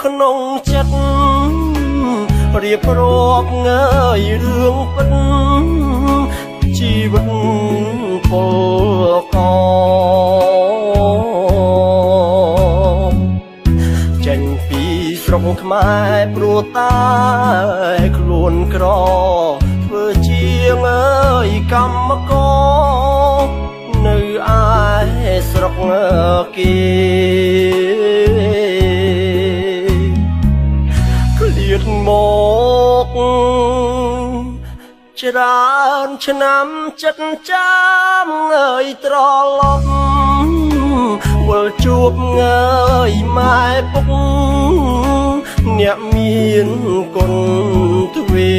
ក្នុងចិត្តរៀបរាប់ងើយរឿងពិតជីវិតពលករចេញពីស្រុកខ្មែរព្រោះតែខ្លួនក្រធ្វើជាងអើយកម្មករនៅឯស្រុកគេឃ្លាតមកច្រើនឆ្នាំចិត្តចាំអើយត្រឡប់វិលជួបងើយម៉ែពុកអ្នកមានគុណទ្វេ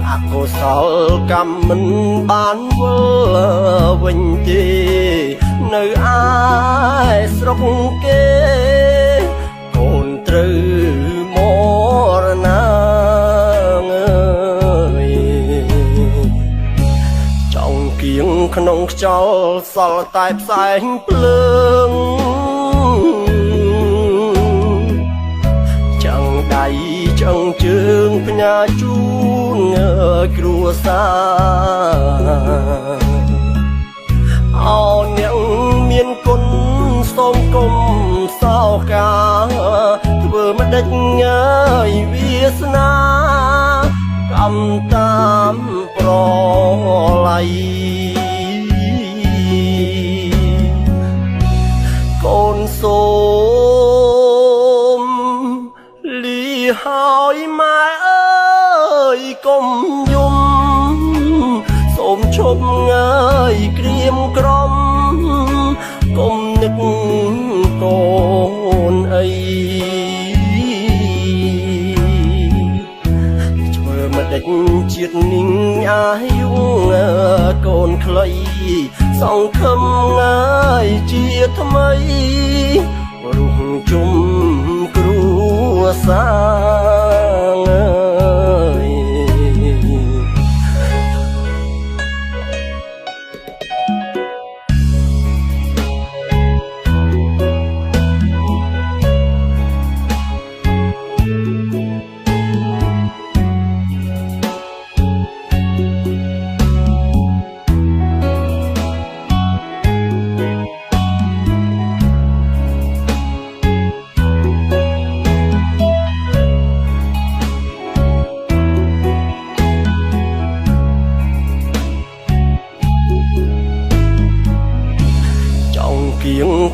អកុសលកម្មមិនបានវិលវិញទេនៅឯស្រុកគេកូនត្រូវមរណាងើយចង់គៀងក្នុងខ្យល់សល់តែផ្សែងភ្លើងចាំងដៃចាំងជើងផ្ញើជូនគ្រួសារអោអ្នកមានគុណសូមគុំសោកាធ្វើមិនដេចងើយវាសនាកម្មតាមប្រឡ័យកូនសូមលីហើយម៉ែអើយកុំយំសូមឈប់ងើយក្រៀមក្រំកុំនឹកកូនអីធ្វើមិនដេចជាតិនិងអាយុកូនខ្លីសង្ឃឹមងើយជាថ្មីរុំជុំគ្រួសារ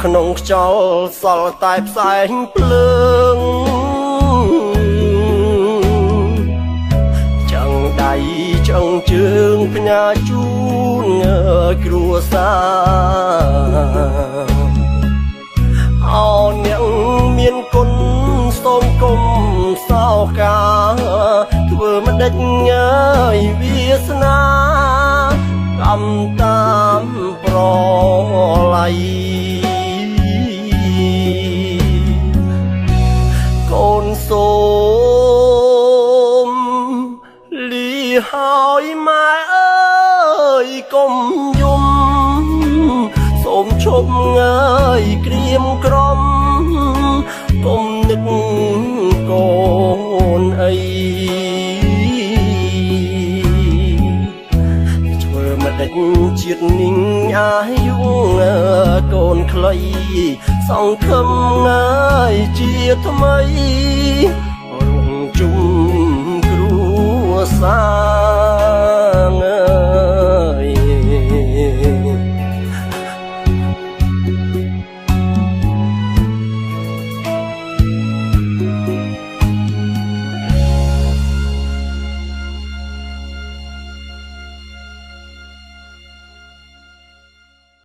ក្នុងខ្យល់សល់តែផ្សែងភ្លើងចាំងដៃចាំងជើងផ្ញើជូនគ្រួសារអោអ្នកមានគុណសូមគុំសោកាធ្វើមិនដេចងើយវាសនាកម្មតាមប្រឡ័យកូនសូមលីហើយម៉ែអើយកុំយំសូមឈប់ងើយក្រៀមក្រំកុំនឹកកូនអីធ្វើមិនដេចជាតិនិងអាយុកូនខ្លីសង្ឃឹមងើយជាថ្មីរុំជុំគ្រួសារ